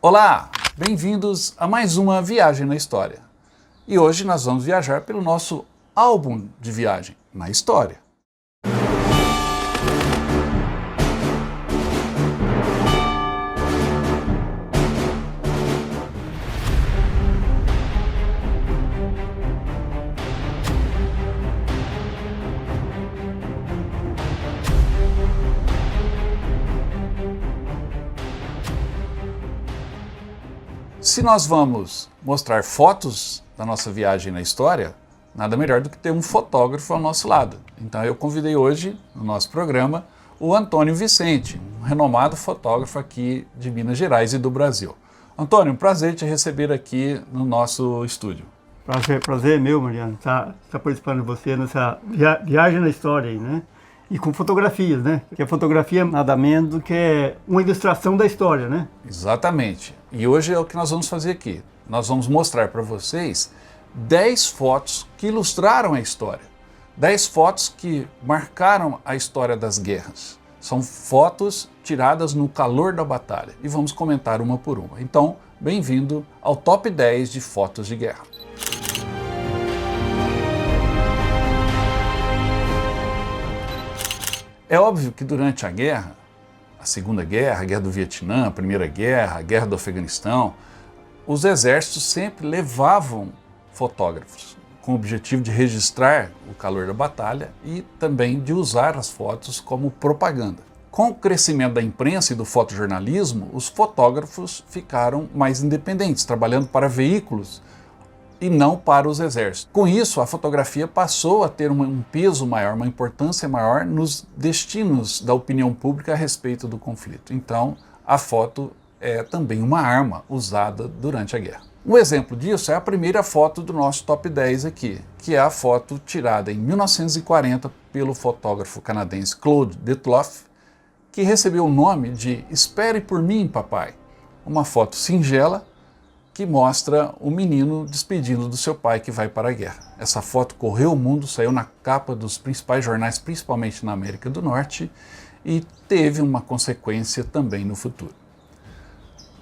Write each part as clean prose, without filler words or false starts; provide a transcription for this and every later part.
Olá, bem-vindos a mais uma Viagem na História. E hoje nós vamos viajar pelo nosso álbum de viagem na história. Se nós vamos mostrar fotos da nossa viagem na história, nada melhor do que ter um fotógrafo ao nosso lado. Então eu convidei hoje, no nosso programa, o Antônio Vicente, um renomado fotógrafo aqui de Minas Gerais e do Brasil. Antônio, um prazer te receber aqui no nosso estúdio. Prazer é meu, Mariano, estar participando de você nessa viagem na história aí, né? E com fotografias, né? Porque a fotografia nada menos do que uma ilustração da história, né? Exatamente. E hoje é o que nós vamos fazer aqui. Nós vamos mostrar para vocês 10 fotos que ilustraram a história. 10 fotos que marcaram a história das guerras. São fotos tiradas no calor da batalha. E vamos comentar uma por uma. Então, bem-vindo ao Top 10 de fotos de guerra. É óbvio que durante a guerra, a Segunda Guerra, a Guerra do Vietnã, a Primeira Guerra, a Guerra do Afeganistão, os exércitos sempre levavam fotógrafos com o objetivo de registrar o calor da batalha e também de usar as fotos como propaganda. Com o crescimento da imprensa e do fotojornalismo, os fotógrafos ficaram mais independentes, trabalhando para veículos e não para os exércitos. Com isso, a fotografia passou a ter um peso maior, uma importância maior nos destinos da opinião pública a respeito do conflito. Então, a foto é também uma arma usada durante a guerra. Um exemplo disso é a primeira foto do nosso Top 10 aqui, que é a foto tirada em 1940 pelo fotógrafo canadense Claude Detloff, que recebeu o nome de Espere por mim, papai. Uma foto singela, que mostra o menino despedindo do seu pai que vai para a guerra. Essa foto correu o mundo, saiu na capa dos principais jornais, principalmente na América do Norte, e teve uma consequência também no futuro.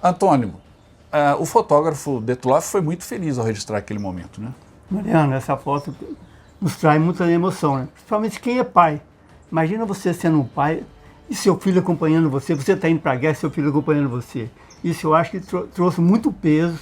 Antônio, o fotógrafo Detloff foi muito feliz ao registrar aquele momento, né? Mariano, essa foto nos traz muita emoção, né? Principalmente quem é pai. Imagina você sendo um pai e seu filho acompanhando você está indo para a guerra e seu filho acompanhando você. Isso eu acho que trouxe muito peso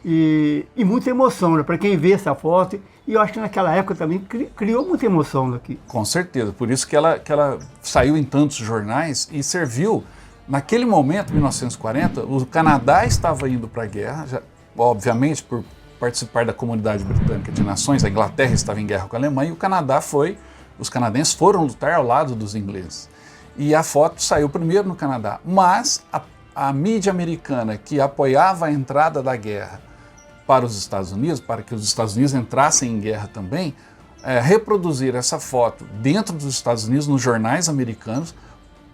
e muita emoção, né? Para quem vê essa foto. E eu acho que naquela época também criou muita emoção daqui. Com certeza, por isso que ela saiu em tantos jornais e serviu. Naquele momento, 1940, o Canadá estava indo para a guerra, já, obviamente por participar da Comunidade Britânica de Nações, a Inglaterra estava em guerra com a Alemanha e os canadenses foram lutar ao lado dos ingleses. E a foto saiu primeiro no Canadá, mas a mídia americana que apoiava a entrada da guerra para os Estados Unidos, para que os Estados Unidos entrassem em guerra também, reproduzir essa foto dentro dos Estados Unidos, nos jornais americanos,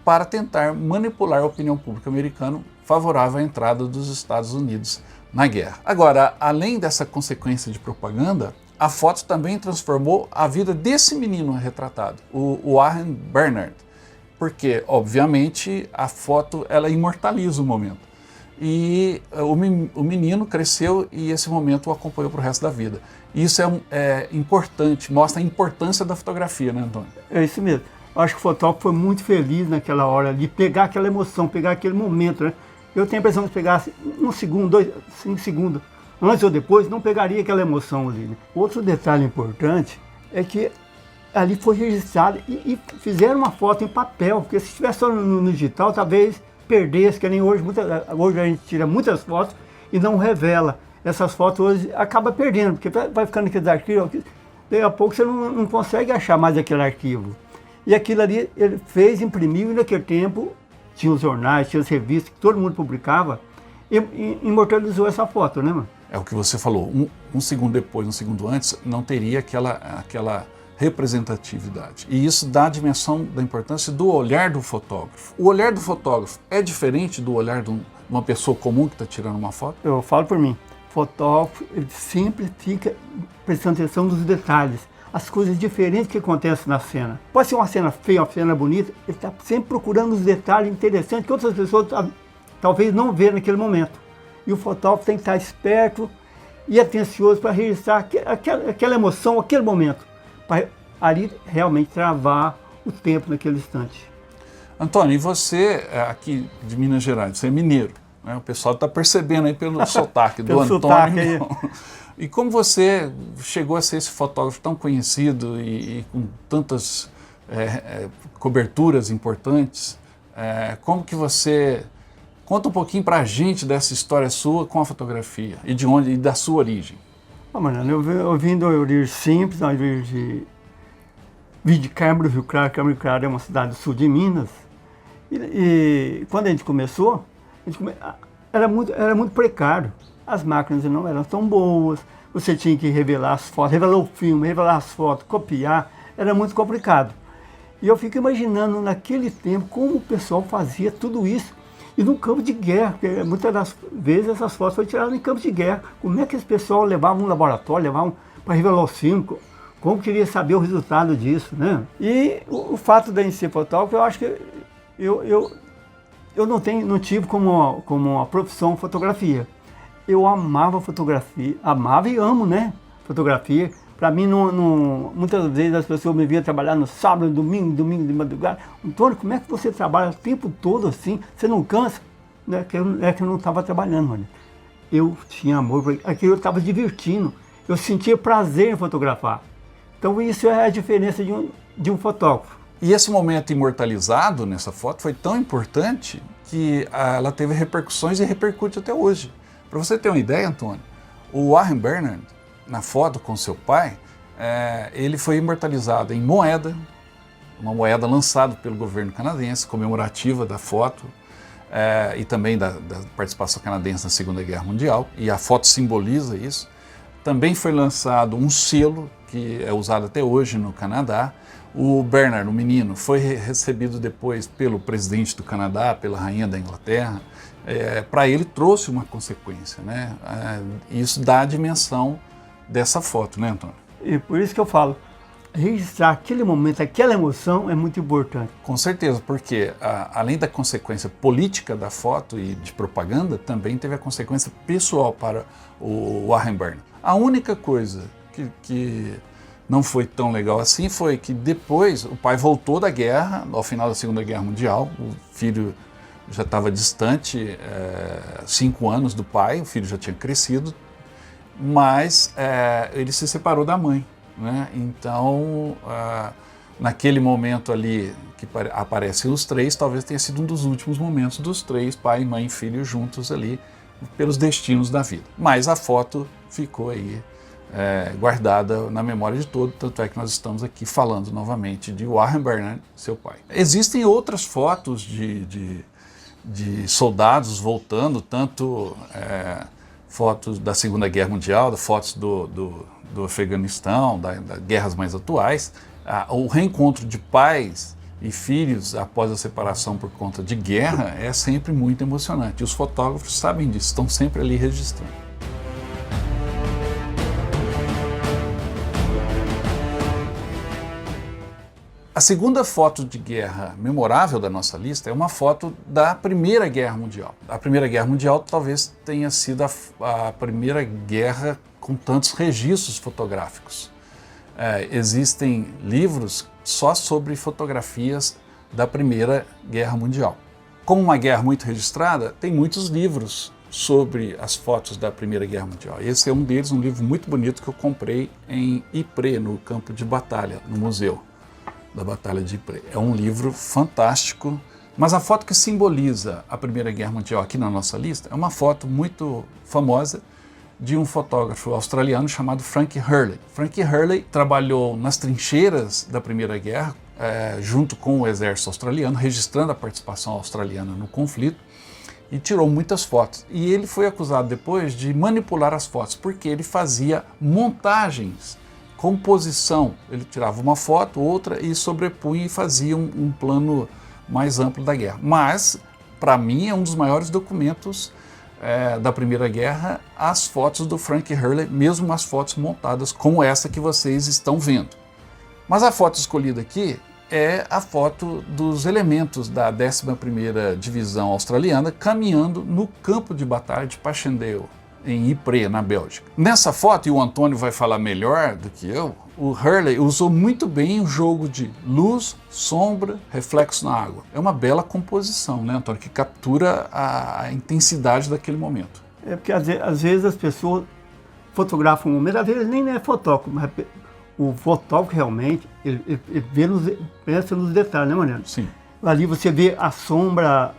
para tentar manipular a opinião pública americana favorável à entrada dos Estados Unidos na guerra. Agora, além dessa consequência de propaganda, a foto também transformou a vida desse menino retratado, o Warren Bernard, porque, obviamente, a foto ela imortaliza o momento. E o menino cresceu e esse momento o acompanhou para o resto da vida. Isso é importante, mostra a importância da fotografia, né, Antônio? É isso mesmo. Eu acho que o fotógrafo foi muito feliz naquela hora de pegar aquela emoção, pegar aquele momento, né? Eu tenho a impressão de pegar um segundo, 5 segundos, antes ou depois, não pegaria aquela emoção ali, né? Outro detalhe importante é que ali foi registrado e fizeram uma foto em papel, porque se estivesse só no digital, talvez perdesse, que nem hoje, hoje a gente tira muitas fotos e não revela. Essas fotos hoje acaba perdendo, porque vai ficando aqueles arquivos, daí a pouco você não consegue achar mais aquele arquivo. E aquilo ali ele fez, imprimiu, e naquele tempo tinha os jornais, tinha as revistas, que todo mundo publicava, e imortalizou essa foto, né, mano? É o que você falou, um segundo depois, um segundo antes, não teria aquela representatividade. E isso dá a dimensão da importância do olhar do fotógrafo. O olhar do fotógrafo é diferente do olhar de uma pessoa comum que está tirando uma foto? Eu falo por mim, o fotógrafo ele sempre fica prestando atenção nos detalhes. as coisas diferentes que acontecem na cena. Pode ser uma cena feia, uma cena bonita, ele está sempre procurando os detalhes interessantes que outras pessoas talvez não vejam naquele momento. E o fotógrafo tem que estar esperto e atencioso para registrar aquela emoção, aquele momento, para ali realmente travar o tempo naquele instante. Antônio, e você aqui de Minas Gerais, você é mineiro, né? O pessoal está percebendo aí pelo sotaque do Antônio. E como você chegou a ser esse fotógrafo tão conhecido e com tantas coberturas importantes, como que você... Conta um pouquinho para a gente dessa história sua com a fotografia e de onde e da sua origem. Mano, eu vim de origem simples, vim de Câmara do Rio Claro. Câmara do Rio Claro é uma cidade do sul de Minas. E quando a gente começou, era muito precário. As máquinas não eram tão boas, você tinha que revelar as fotos, revelar o filme, revelar as fotos, copiar, era muito complicado. E eu fico imaginando naquele tempo como o pessoal fazia tudo isso. E no campo de guerra, porque muitas das vezes essas fotos foram tiradas em campos de guerra. Como é que esse pessoal levava um laboratório, levavam para revelar o filme? Como queria saber o resultado disso, né? E o fato de ser fotógrafo, eu acho que eu não tive como uma profissão fotografia. Eu amava fotografia, amava e amo, né? Fotografia. Para mim, muitas vezes as pessoas me viam trabalhar no sábado, domingo de madrugada. Antônio, como é que você trabalha o tempo todo assim? Você não cansa? É que eu não estava trabalhando, olha. Eu tinha amor por aquilo, eu estava divertindo. Eu sentia prazer em fotografar. Então isso é a diferença de um fotógrafo. E esse momento imortalizado nessa foto foi tão importante que ela teve repercussões e repercute até hoje. Para você ter uma ideia, Antônio, o Warren Bernard, na foto com seu pai, ele foi imortalizado em moeda, uma moeda lançada pelo governo canadense, comemorativa da foto e também da participação canadense na Segunda Guerra Mundial, e a foto simboliza isso. Também foi lançado um selo que é usado até hoje no Canadá. O Bernard, o menino, foi recebido depois pelo presidente do Canadá, pela rainha da Inglaterra. Para ele trouxe uma consequência, né? Isso dá a dimensão dessa foto, né, Antônio? E por isso que eu falo, registrar aquele momento, aquela emoção é muito importante. Com certeza, porque além da consequência política da foto e de propaganda, também teve a consequência pessoal para o Warren Bernard. A única coisa que não foi tão legal assim foi que depois o pai voltou da guerra, ao final da Segunda Guerra Mundial, o filho já estava distante, 5 anos do pai, o filho já tinha crescido, mas ele se separou da mãe, né? Então, naquele momento ali que aparecem os três, talvez tenha sido um dos últimos momentos dos três, pai, mãe e filho juntos ali, pelos destinos da vida. Mas a foto ficou aí guardada na memória de todos, tanto é que nós estamos aqui falando novamente de Warren Bernard, seu pai. Existem outras fotos de soldados voltando, tanto fotos da Segunda Guerra Mundial, fotos do Afeganistão, das guerras mais atuais. O reencontro de pais e filhos após a separação por conta de guerra é sempre muito emocionante. E os fotógrafos sabem disso, estão sempre ali registrando. A segunda foto de guerra memorável da nossa lista é uma foto da Primeira Guerra Mundial. A Primeira Guerra Mundial talvez tenha sido a primeira guerra com tantos registros fotográficos. Existem livros só sobre fotografias da Primeira Guerra Mundial. Como uma guerra muito registrada, tem muitos livros sobre as fotos da Primeira Guerra Mundial. Esse é um deles, um livro muito bonito que eu comprei em Ypres, no campo de batalha, no museu da Batalha de Ypres. É um livro fantástico, mas a foto que simboliza a Primeira Guerra Mundial aqui na nossa lista é uma foto muito famosa de um fotógrafo australiano chamado Frank Hurley. Frank Hurley trabalhou nas trincheiras da Primeira Guerra, junto com o exército australiano, registrando a participação australiana no conflito, e tirou muitas fotos. E ele foi acusado depois de manipular as fotos, porque ele fazia montagens, composição. Ele tirava uma foto, outra e sobrepunha e fazia um plano mais amplo da guerra. Mas, para mim, é um dos maiores documentos da Primeira Guerra, as fotos do Frank Hurley, mesmo as fotos montadas como essa que vocês estão vendo. Mas a foto escolhida aqui é a foto dos elementos da 11ª Divisão Australiana caminhando no campo de batalha de Passchendaele, em Ypres, na Bélgica. Nessa foto, e o Antônio vai falar melhor do que eu, o Hurley usou muito bem o jogo de luz, sombra, reflexo na água. É uma bela composição, né, Antônio, que captura a intensidade daquele momento. É porque às vezes as pessoas fotografam um momento, às vezes nem é fotógrafo, mas o fotógrafo realmente, ele pensa nos detalhes, né, Mariano? Sim. Ali você vê a sombra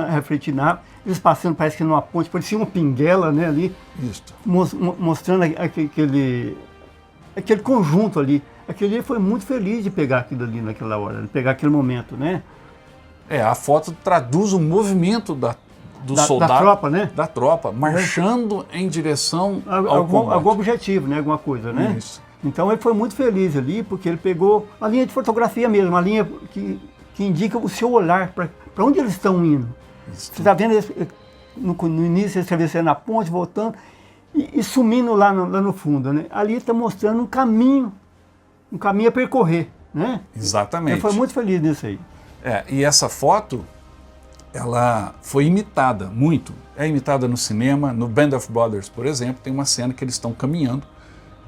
refletindo na água, eles passando, parece que numa ponte, parecia uma pinguela, né, ali. Isso. Mostrando aquele conjunto ali. Aquele ali foi muito feliz de pegar aquilo ali naquela hora, de pegar aquele momento, né? A foto traduz o movimento do soldado, da tropa, né? Da tropa, marchando em direção ao combate. Algum objetivo, né? Alguma coisa, né? Isso. Então ele foi muito feliz ali, porque ele pegou uma linha de fotografia mesmo, uma linha que indica o seu olhar, para onde eles estão indo. Isso. Você está vendo eles, no início eles atravessando na ponte, voltando e sumindo lá no fundo, né? Ali está mostrando um caminho a percorrer, né? Exatamente. Ele foi muito feliz nisso aí. E essa foto, ela foi imitada muito. É imitada no cinema, no Band of Brothers, por exemplo, tem uma cena que eles estão caminhando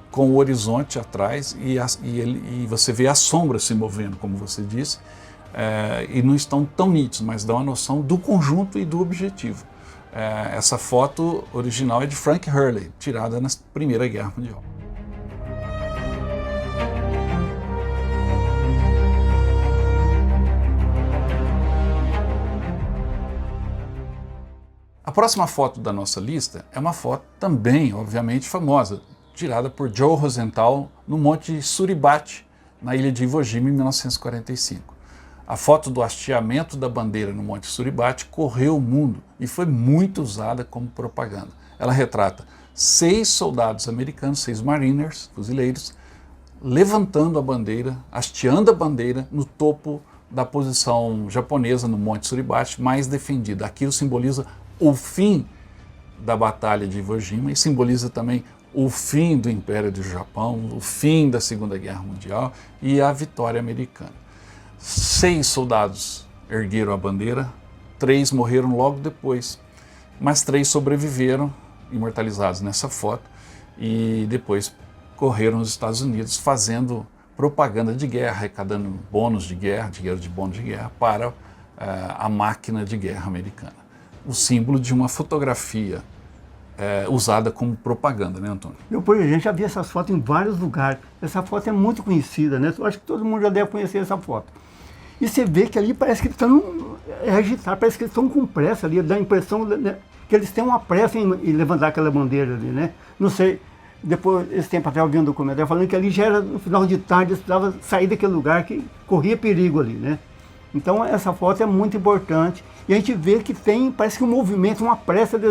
com o horizonte atrás e você vê a sombra se movendo, como você disse, e não estão tão nítidos, mas dão a noção do conjunto e do objetivo. Essa foto original é de Frank Hurley, tirada na Primeira Guerra Mundial. A próxima foto da nossa lista é uma foto também, obviamente, famosa, tirada por Joe Rosenthal no Monte Suribachi, na ilha de Iwo Jima, em 1945. A foto do hasteamento da bandeira no Monte Suribachi correu o mundo e foi muito usada como propaganda. Ela retrata 6 soldados americanos, 6 mariners, fuzileiros, levantando a bandeira, hasteando a bandeira no topo da posição japonesa no Monte Suribachi, mais defendida. Aquilo simboliza o fim da Batalha de Iwo Jima e simboliza também o fim do Império do Japão, o fim da Segunda Guerra Mundial e a vitória americana. 6 soldados ergueram a bandeira, 3 morreram logo depois, mas 3 sobreviveram, imortalizados nessa foto, e depois correram nos Estados Unidos fazendo propaganda de guerra, arrecadando bônus de guerra, dinheiro de bônus de guerra para a máquina de guerra americana. O símbolo de uma fotografia usada como propaganda, né, Antônio? A gente já viu essas fotos em vários lugares. Essa foto é muito conhecida, né? Eu acho que todo mundo já deve conhecer essa foto. E você vê que ali parece que eles estão agitados, parece que eles estão com pressa ali, dá a impressão que eles têm uma pressa em levantar aquela bandeira ali, né? Não sei, depois, esse tempo até eu vi um documentário falando que ali já era no final de tarde, eles precisavam sair daquele lugar que corria perigo ali, né? Então essa foto é muito importante e a gente vê que parece que um movimento, uma pressa de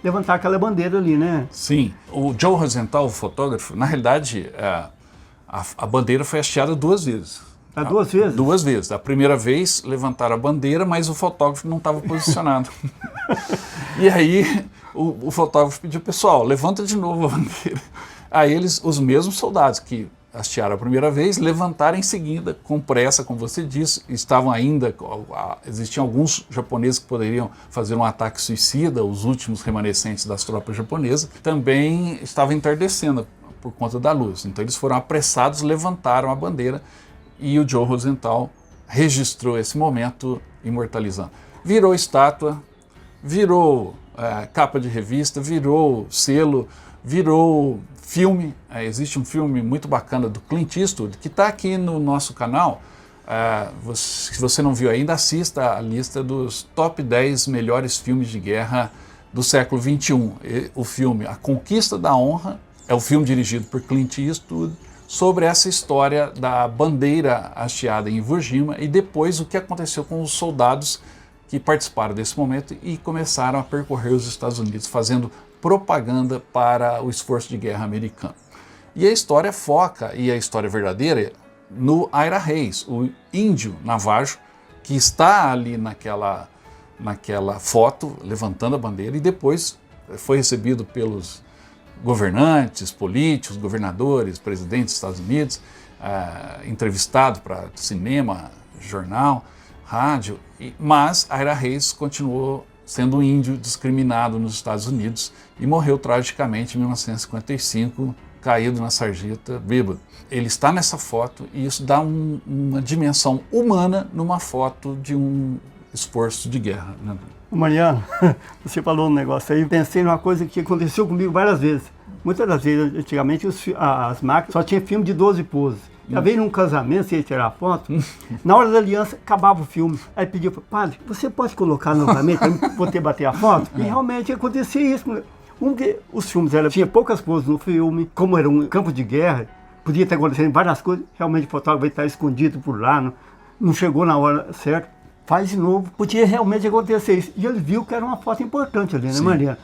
levantar aquela bandeira ali, né? Sim, o Joe Rosenthal, o fotógrafo, na realidade a bandeira foi hasteada 2 vezes. 2 vezes? 2 vezes. A primeira vez levantaram a bandeira, mas o fotógrafo não estava posicionado. E aí o fotógrafo pediu, pessoal, levanta de novo a bandeira. Aí os mesmos soldados que hastearam a primeira vez, levantaram em seguida, com pressa, como você disse, existiam alguns japoneses que poderiam fazer um ataque suicida, os últimos remanescentes das tropas japonesas, também estava entardecendo por conta da luz, então eles foram apressados, levantaram a bandeira e o Joe Rosenthal registrou esse momento imortalizando. Virou estátua, virou capa de revista, virou selo, virou filme. Existe um filme muito bacana do Clint Eastwood que está aqui no nosso canal. Se você não viu ainda, assista a lista dos top 10 melhores filmes de guerra do século XXI. O filme A Conquista da Honra é o filme dirigido por Clint Eastwood sobre essa história da bandeira hasteada em Iwo Jima e depois o que aconteceu com os soldados que participaram desse momento e começaram a percorrer os Estados Unidos fazendo propaganda para o esforço de guerra americano. E a história foca, e a história verdadeira, no Ira Hayes, o índio navajo, que está ali naquela foto, levantando a bandeira, e depois foi recebido pelos governantes, políticos, governadores, presidentes dos Estados Unidos, entrevistado para cinema, jornal, rádio, mas Aira Reis continuou sendo um índio discriminado nos Estados Unidos e morreu tragicamente em 1955, caído na sarjeta, bêbado. Ele está nessa foto e isso dá uma dimensão humana numa foto de um esforço de guerra, né? Mariano, você falou um negócio aí, pensei numa coisa que aconteceu comigo várias vezes. Muitas das vezes, antigamente, as máquinas só tinham filme de 12 poses. Já veio num casamento, você ia tirar foto, na hora da aliança, acabava o filme. Aí pediu, padre, você pode colocar novamente para eu poder bater a foto? E realmente acontecia isso. Os filmes tinha poucas poses no filme, como era um campo de guerra, podia ter acontecido várias coisas, realmente o fotógrafo está escondido por lá, não chegou na hora certa. Faz de novo, podia realmente acontecer isso. E ele viu que era uma foto importante ali, né, Maria?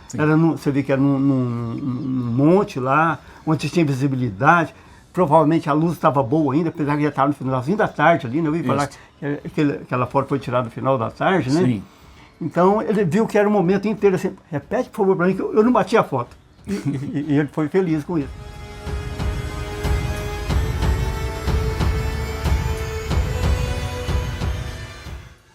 Você vê que era num monte lá, onde tinha visibilidade. Provavelmente a luz estava boa ainda, apesar que já estava no finalzinho da tarde ali, né? Eu ouvi falar que aquela foto foi tirada no final da tarde, né? Sim. Então ele viu que era um momento inteiro assim, repete por favor para mim que eu não bati a foto. E ele foi feliz com isso.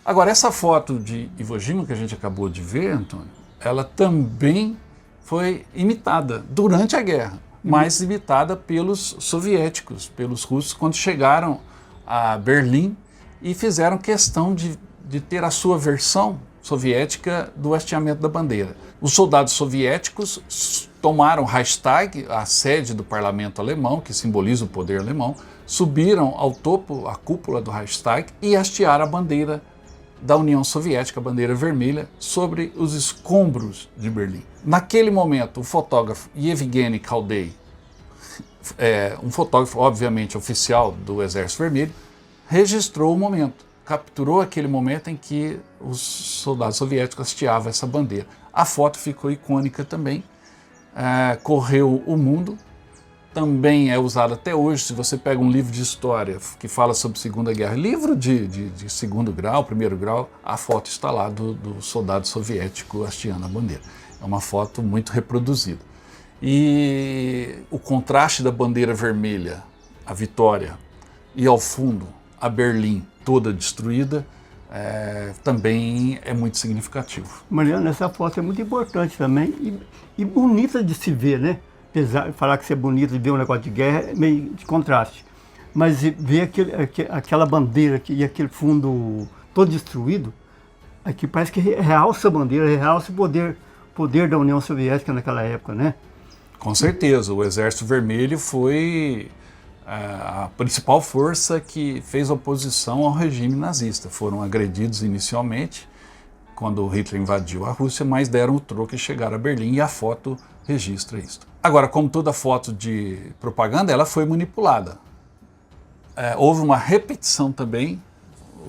Agora, essa foto de Iwo Jima que a gente acabou de ver, Antônio, ela também foi imitada durante a guerra, mas imitada pelos soviéticos, pelos russos, quando chegaram a Berlim e fizeram questão de ter a sua versão soviética do hasteamento da bandeira. Os soldados soviéticos tomaram Reichstag, a sede do parlamento alemão, que simboliza o poder alemão, subiram ao topo, a cúpula do Reichstag, e hastearam a bandeira da União Soviética, a bandeira vermelha, sobre os escombros de Berlim. Naquele momento, o fotógrafo Yevgeny Kaldei, um fotógrafo obviamente oficial do Exército Vermelho, registrou o momento, capturou aquele momento em que os soldados soviéticos hasteavam essa bandeira. A foto ficou icônica também, correu o mundo, também é usada até hoje. Se você pega um livro de história que fala sobre a Segunda Guerra, livro de segundo grau, primeiro grau, a foto está lá do soldado soviético hasteando a bandeira. É uma foto muito reproduzida. E o contraste da bandeira vermelha, a vitória, e ao fundo a Berlim toda destruída, também é muito significativo. Mariano, essa foto é muito importante também e bonita de se ver, né? Apesar de falar que isso é bonito de ver um negócio de guerra, é meio de contraste. Mas ver aquela bandeira e aquele fundo todo destruído, aqui parece que realça a bandeira, realça o poder da União Soviética naquela época, né? Com certeza, o Exército Vermelho foi a principal força que fez oposição ao regime nazista. Foram agredidos inicialmente, quando Hitler invadiu a Rússia, mas deram o troco e chegaram a Berlim, e a foto registra isso. Agora, como toda foto de propaganda, ela foi manipulada. Houve uma repetição também,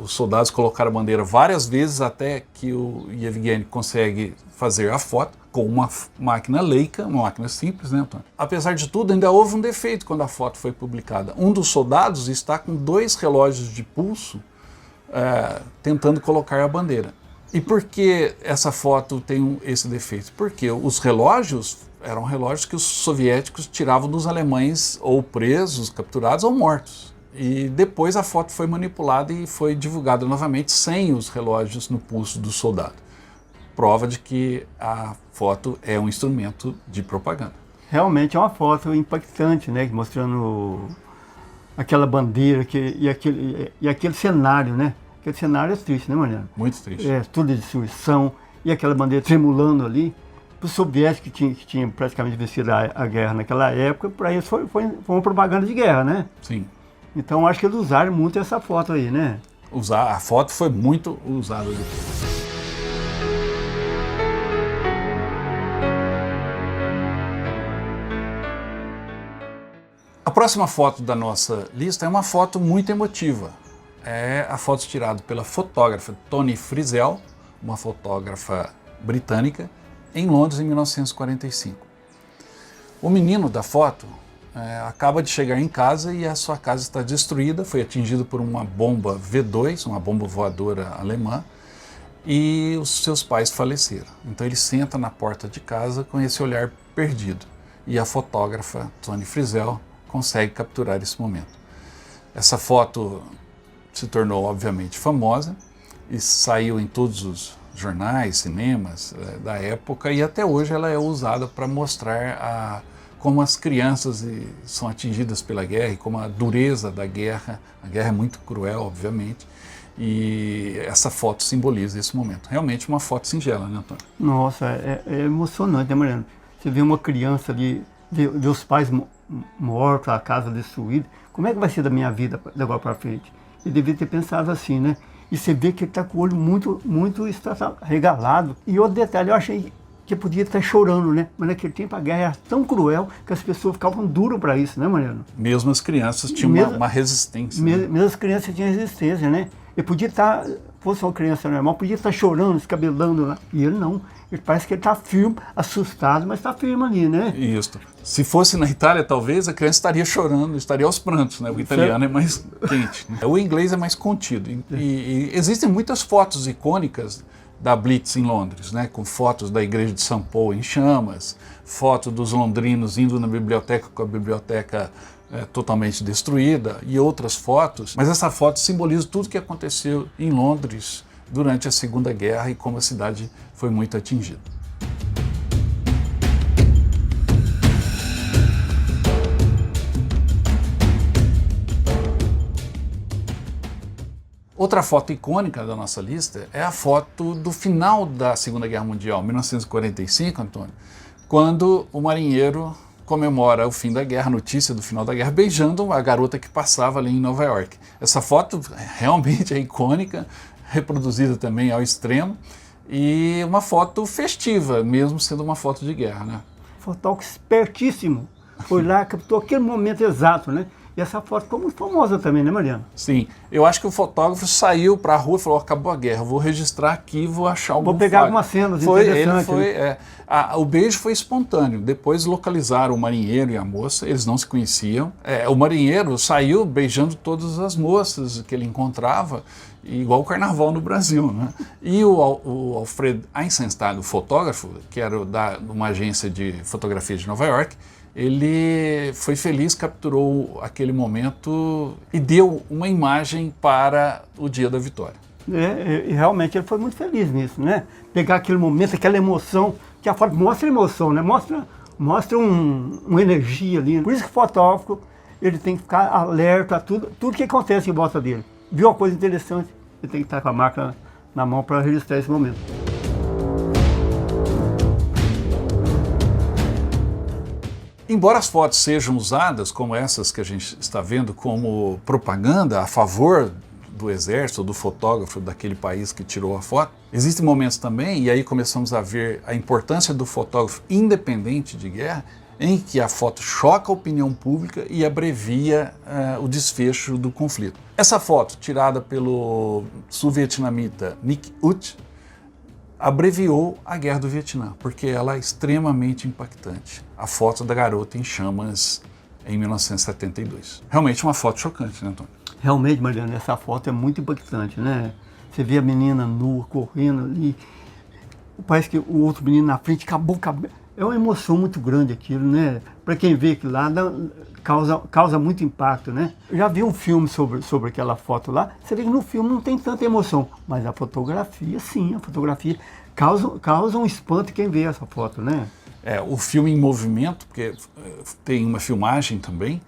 os soldados colocaram a bandeira várias vezes até que o Yevgeny consegue fazer a foto com uma máquina Leica, uma máquina simples, né, Antônio? Apesar de tudo, ainda houve um defeito quando a foto foi publicada. Um dos soldados está com 2 relógios de pulso tentando colocar a bandeira. E por que essa foto tem esse defeito? Porque os relógios eram relógios que os soviéticos tiravam dos alemães ou presos, capturados ou mortos. E depois a foto foi manipulada e foi divulgada novamente sem os relógios no pulso do soldado. Prova de que a foto é um instrumento de propaganda. Realmente é uma foto impactante, né? Mostrando aquela bandeira e aquele cenário, né? Aquele cenário é triste, né, Mariano? Muito triste. Tudo de destruição e aquela bandeira tremulando ali. Para os soviéticos que tinham praticamente vencido a guerra naquela época, para eles foi uma propaganda de guerra, né? Sim. Então acho que eles usaram muito essa foto aí, né? A foto foi muito usada depois. A próxima foto da nossa lista é uma foto muito emotiva. É a foto tirada pela fotógrafa Toni Frizel, uma fotógrafa britânica, em Londres, em 1945. O menino da foto acaba de chegar em casa e a sua casa está destruída, foi atingido por uma bomba V2, uma bomba voadora alemã, e os seus pais faleceram. Então ele senta na porta de casa com esse olhar perdido. E a fotógrafa Toni Frizel consegue capturar esse momento. Essa foto se tornou, obviamente, famosa e saiu em todos os jornais, cinemas da época, e até hoje ela é usada para mostrar como as crianças são atingidas pela guerra e como a dureza da guerra. A guerra é muito cruel, obviamente, e essa foto simboliza esse momento. Realmente uma foto singela, né, Antônio? Nossa, é emocionante, né, Mariano? Você vê uma criança ali, vê os pais mortos, a casa destruída. Como é que vai ser da minha vida de agora para frente? Ele devia ter pensado assim, né? E você vê que ele está com o olho muito regalado. E outro detalhe, eu achei que podia estar chorando, né? Mas naquele tempo a guerra era tão cruel que as pessoas ficavam duras para isso, né, Mariano? Mesmo as crianças tinham uma resistência. Mesmo as crianças tinham resistência, né? Ele podia estar, fosse uma criança normal, podia estar chorando, escabelando lá. E ele não. Ele parece que ele está firme, assustado, mas está firme ali, né? Isso. Se fosse na Itália, talvez a criança estaria chorando, estaria aos prantos, né? O italiano é mais quente, né? O inglês é mais contido. E existem muitas fotos icônicas da Blitz em Londres, né? Com fotos da igreja de São Paulo em chamas, foto dos londrinos indo na biblioteca com a biblioteca totalmente destruída e outras fotos. Mas essa foto simboliza tudo que aconteceu em Londres durante a Segunda Guerra e como a cidade foi muito atingida. Outra foto icônica da nossa lista é a foto do final da Segunda Guerra Mundial, 1945, Antônio, quando o marinheiro comemora o fim da guerra, a notícia do final da guerra, beijando a garota que passava ali em Nova York. Essa foto realmente é icônica, reproduzida também ao extremo, e uma foto festiva, mesmo sendo uma foto de guerra, né? Fotógrafo espertíssimo. Foi lá, captou aquele momento exato, né? E essa foto ficou muito famosa também, né, Mariano? Sim, eu acho que o fotógrafo saiu para a rua e falou, acabou a guerra, vou registrar aqui, vou achar algum Vou pegar algumas cenas interessantes. O beijo foi espontâneo, depois localizaram o marinheiro e a moça, eles não se conheciam. O marinheiro saiu beijando todas as moças que ele encontrava, igual o carnaval no Brasil, né? E o Alfred Eisenstadt, o fotógrafo, que era de uma agência de fotografia de Nova York, ele foi feliz, capturou aquele momento e deu uma imagem para o dia da vitória. E realmente ele foi muito feliz nisso, né? Pegar aquele momento, aquela emoção, que a foto mostra emoção, né? Mostra uma energia ali. Por isso que o fotógrafo ele tem que ficar alerta a tudo que acontece em volta dele. Viu uma coisa interessante, ele tem que estar com a máquina na mão para registrar esse momento. Embora as fotos sejam usadas, como essas que a gente está vendo, como propaganda a favor do exército, do fotógrafo daquele país que tirou a foto, existem momentos também, e aí começamos a ver a importância do fotógrafo independente de guerra, em que a foto choca a opinião pública e abrevia o desfecho do conflito. Essa foto, tirada pelo sul-vietnamita Nick Ut, abreviou a Guerra do Vietnã, porque ela é extremamente impactante. A foto da garota em chamas em 1972. Realmente uma foto chocante, né, Antônio? Realmente, Mariano, essa foto é muito impactante, né? Você vê a menina nua, correndo ali, parece que o outro menino na frente acabou. É uma emoção muito grande aquilo, né? Para quem vê aquilo lá, causa muito impacto, né? Eu já vi um filme sobre aquela foto lá, você vê que no filme não tem tanta emoção, mas a fotografia, sim, a fotografia causa um espanto quem vê essa foto, né? O filme em movimento, porque tem uma filmagem também,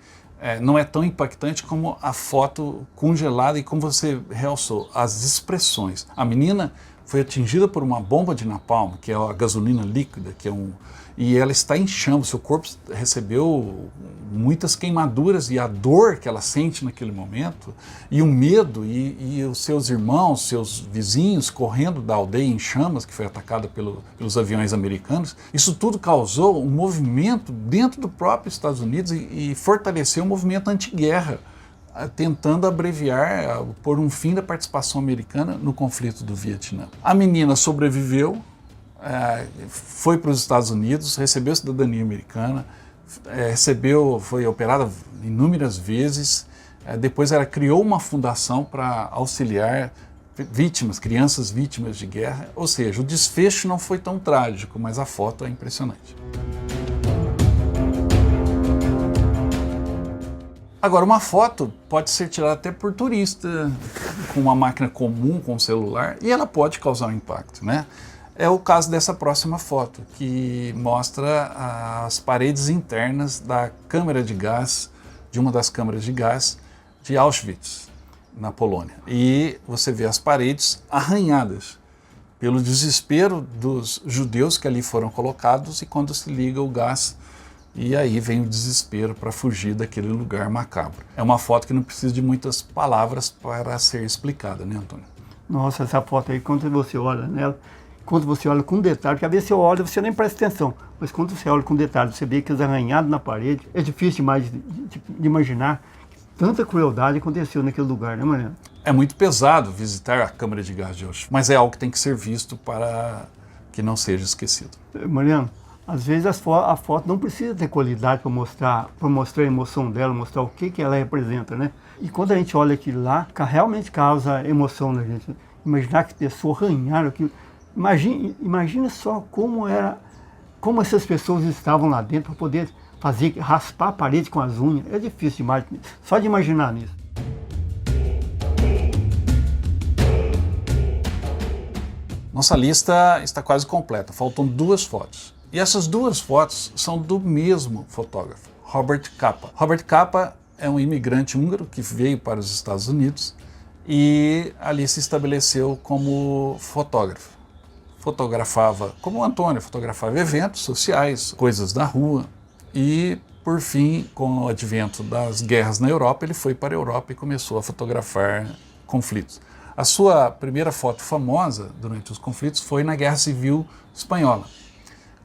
não é tão impactante como a foto congelada e como você realçou, as expressões. A menina foi atingida por uma bomba de napalm, que é a gasolina líquida, e ela está em chamas, seu corpo recebeu muitas queimaduras e a dor que ela sente naquele momento, e o medo, e os seus irmãos, seus vizinhos correndo da aldeia em chamas, que foi atacada pelos aviões americanos, isso tudo causou um movimento dentro do próprio Estados Unidos e fortaleceu o movimento anti-guerra, tentando abreviar, pôr um fim da participação americana no conflito do Vietnã. A menina sobreviveu, foi para os Estados Unidos, recebeu cidadania americana, foi operada inúmeras vezes, depois ela criou uma fundação para auxiliar crianças vítimas de guerra, ou seja, o desfecho não foi tão trágico, mas a foto é impressionante. Agora, uma foto pode ser tirada até por turista, com uma máquina comum, com um celular, e ela pode causar um impacto, né? É o caso dessa próxima foto, que mostra as paredes internas da câmara de gás, de uma das câmaras de gás de Auschwitz, na Polônia. E você vê as paredes arranhadas pelo desespero dos judeus que ali foram colocados e quando se liga o gás, e aí vem o desespero para fugir daquele lugar macabro. É uma foto que não precisa de muitas palavras para ser explicada, né, Antônio? Nossa, essa foto aí, quando você olha nela, quando você olha com detalhe, porque às vezes você olha, você nem presta atenção, mas quando você olha com detalhe, você vê aqueles arranhados na parede, é difícil demais de imaginar que tanta crueldade aconteceu naquele lugar, né, Mariano? É muito pesado visitar a câmara de gás de Auschwitz, mas é algo que tem que ser visto para que não seja esquecido. Mariano, às vezes a foto não precisa ter qualidade para mostrar a emoção dela, mostrar o que ela representa, né? E quando a gente olha aquilo lá, realmente causa emoção na gente. Imaginar que pessoas arranharam aquilo. Imagina só como essas pessoas estavam lá dentro para poder raspar a parede com as unhas. É difícil demais, só de imaginar nisso. Nossa lista está quase completa, faltam 2 fotos. E essas 2 fotos são do mesmo fotógrafo, Robert Capa. Robert Capa é um imigrante húngaro que veio para os Estados Unidos e ali se estabeleceu como fotógrafo. Fotografava, como o Antônio, fotografava eventos sociais, coisas da rua e, por fim, com o advento das guerras na Europa, ele foi para a Europa e começou a fotografar conflitos. A sua primeira foto famosa durante os conflitos foi na Guerra Civil Espanhola,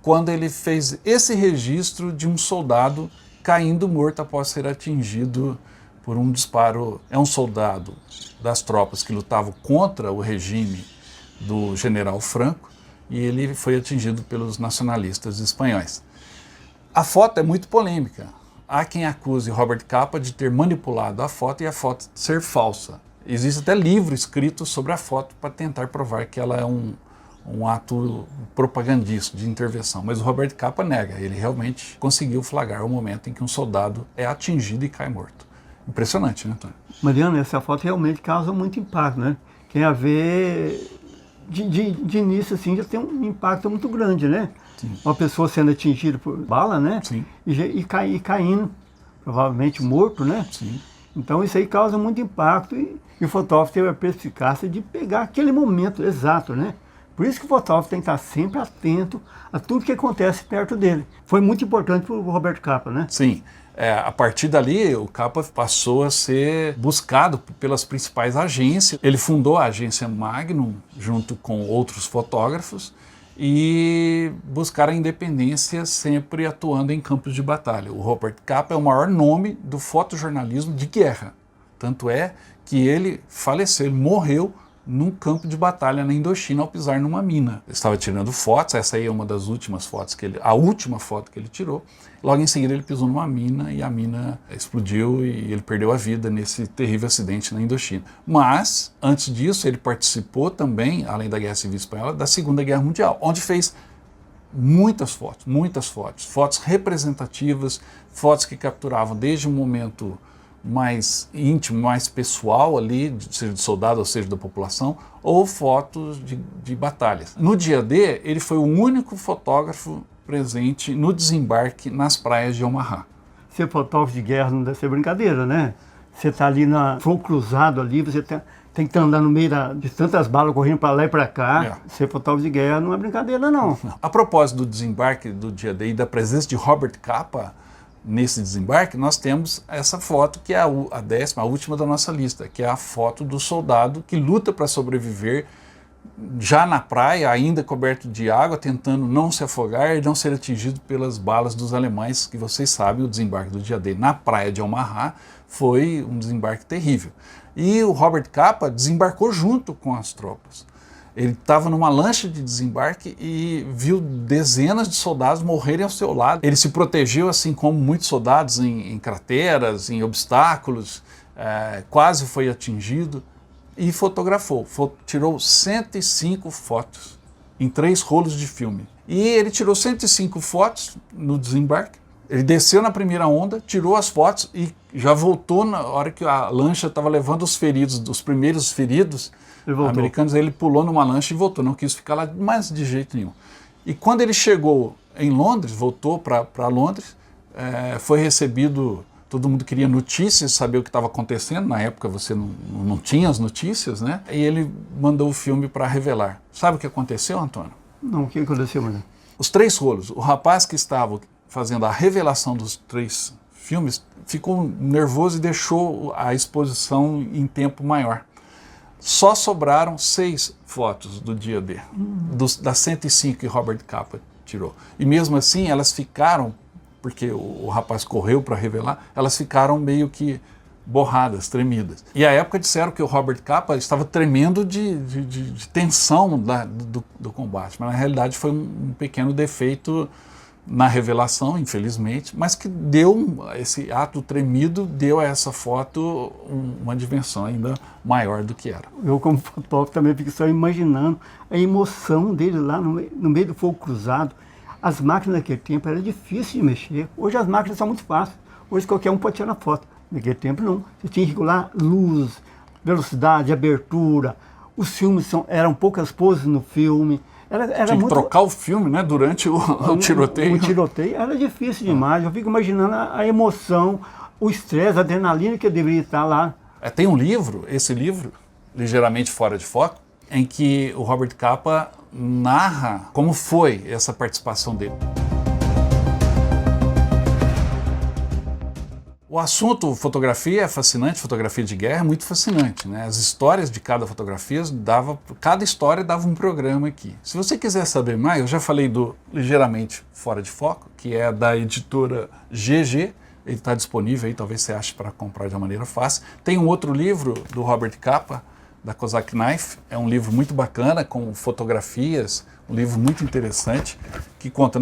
quando ele fez esse registro de um soldado caindo morto após ser atingido por um disparo. É um soldado das tropas que lutavam contra o regime do general Franco e ele foi atingido pelos nacionalistas espanhóis. A foto é muito polêmica. Há quem acuse Robert Capa de ter manipulado a foto e a foto ser falsa. Existe até livro escrito sobre a foto para tentar provar que ela é um ato propagandístico de intervenção, mas o Robert Capa nega, ele realmente conseguiu flagrar o momento em que um soldado é atingido e cai morto. Impressionante, né, Antônio? Mariano, essa foto realmente causa muito impacto, né? Tem a ver, de início, assim, já tem um impacto muito grande, né? Sim. Uma pessoa sendo atingida por bala, né? Sim. E caindo, provavelmente morto, né? Sim. Então isso aí causa muito impacto e o fotógrafo teve a perspicácia de pegar aquele momento exato, né? Por isso que o fotógrafo tem que estar sempre atento a tudo que acontece perto dele. Foi muito importante para o Robert Capa, né? Sim. A partir dali, o Capa passou a ser buscado pelas principais agências. Ele fundou a agência Magnum, junto com outros fotógrafos, e buscaram a independência sempre atuando em campos de batalha. O Robert Capa é o maior nome do fotojornalismo de guerra. Tanto é que ele faleceu, ele morreu num campo de batalha na Indochina ao pisar numa mina. Ele estava tirando fotos, essa aí é uma das últimas fotos a última foto que ele tirou. Logo em seguida ele pisou numa mina e a mina explodiu e ele perdeu a vida nesse terrível acidente na Indochina. Mas, antes disso, ele participou também, além da Guerra Civil Espanhola, da Segunda Guerra Mundial, onde fez muitas fotos representativas, fotos que capturavam desde um momento mais íntimo, mais pessoal ali, seja de soldado ou seja da população, ou fotos de batalhas. No dia D, ele foi o único fotógrafo presente no desembarque nas praias de Omaha. Ser fotógrafo de guerra não deve ser brincadeira, né? Você está ali na fogo cruzado ali, você tem que estar andando no meio de tantas balas correndo para lá e para cá. Ser fotógrafo de guerra não é brincadeira, não. A propósito do desembarque do dia D e da presença de Robert Capa nesse desembarque, nós temos essa foto que é a 10ª, a última da nossa lista, que é a foto do soldado que luta para sobreviver já na praia, ainda coberto de água, tentando não se afogar e não ser atingido pelas balas dos alemães, que vocês sabem, o desembarque do dia D na praia de Omaha foi um desembarque terrível. E o Robert Capa desembarcou junto com as tropas. Ele estava numa lancha de desembarque e viu dezenas de soldados morrerem ao seu lado. Ele se protegeu, assim como muitos soldados, em crateras, em obstáculos, quase foi atingido e fotografou. Tirou 105 fotos em 3 rolos de filme. E ele tirou 105 fotos no desembarque Ele desceu na primeira onda, tirou as fotos e já voltou na hora que a lancha estava levando os feridos, os primeiros feridos americanos. Ele pulou numa lancha e voltou, não quis ficar lá mais de jeito nenhum. E quando ele chegou em Londres, voltou para Londres, foi recebido, todo mundo queria notícias, saber o que estava acontecendo, na época você não tinha as notícias, né? E ele mandou o filme para revelar. Sabe o que aconteceu, Antônio? Não, o que aconteceu, mano? Os 3 rolos, o rapaz que estava fazendo a revelação dos 3 filmes ficou nervoso e deixou a exposição em tempo maior. Só sobraram 6 fotos do dia D, das 105 que Robert Capa tirou. E mesmo assim elas ficaram, porque o rapaz correu para revelar, elas ficaram meio que borradas, tremidas. E à época disseram que o Robert Capa estava tremendo de tensão do combate, mas na realidade foi um pequeno defeito na revelação, infelizmente, mas que deu, esse ato tremido deu a essa foto uma dimensão ainda maior do que era. Eu, como fotógrafo, também fico só imaginando a emoção dele lá no meio do fogo cruzado. As máquinas naquele tempo era difícil de mexer. Hoje as máquinas são muito fáceis. Hoje qualquer um pode tirar foto. Naquele tempo não. Você tinha que regular luz, velocidade, abertura. Os filmes eram poucas poses no filme. Era tinha que trocar o filme, né, durante o tiroteio. O tiroteio era difícil demais. Eu fico imaginando a emoção, o estresse, a adrenalina que deveria estar lá. Tem um livro, esse livro, Ligeiramente Fora de Foco, em que o Robert Capa narra como foi essa participação dele. O assunto fotografia é fascinante, fotografia de guerra é muito fascinante, né? As histórias de cada fotografia cada história dava um programa aqui. Se você quiser saber mais, eu já falei do Ligeiramente Fora de Foco, que é da editora GG, ele está disponível aí, talvez você ache para comprar de uma maneira fácil. Tem um outro livro do Robert Capa, da Cossack Knife, é um livro muito bacana, com fotografias, um livro muito interessante, que conta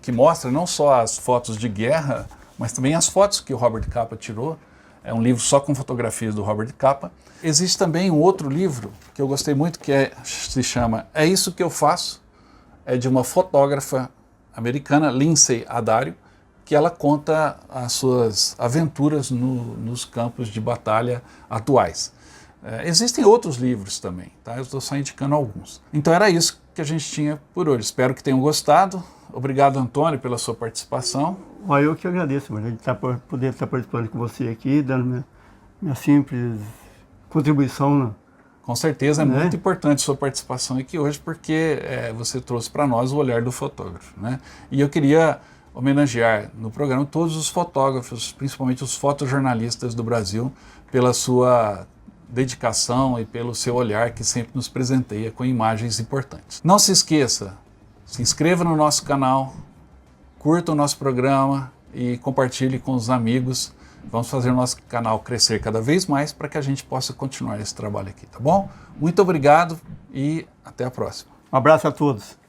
que mostra não só as fotos de guerra, mas também as fotos que o Robert Capa tirou. É um livro só com fotografias do Robert Capa. Existe também um outro livro que eu gostei muito, que se chama É Isso Que Eu Faço, é de uma fotógrafa americana, Lindsay Addario, que ela conta as suas aventuras nos campos de batalha atuais. Existem outros livros também, tá? Eu estou só indicando alguns. Então era isso que a gente tinha por hoje. Espero que tenham gostado. Obrigado, Antônio, pela sua participação. Eu que agradeço, mano, de poder estar participando com você aqui, dando minha simples contribuição. Com certeza é muito importante a sua participação aqui hoje, porque você trouxe para nós o olhar do fotógrafo, né? E eu queria homenagear no programa todos os fotógrafos, principalmente os fotojornalistas do Brasil, pela sua dedicação e pelo seu olhar que sempre nos presenteia com imagens importantes. Não se esqueça, se inscreva no nosso canal, curta o nosso programa e compartilhe com os amigos. Vamos fazer o nosso canal crescer cada vez mais para que a gente possa continuar esse trabalho aqui, tá bom? Muito obrigado e até a próxima. Um abraço a todos.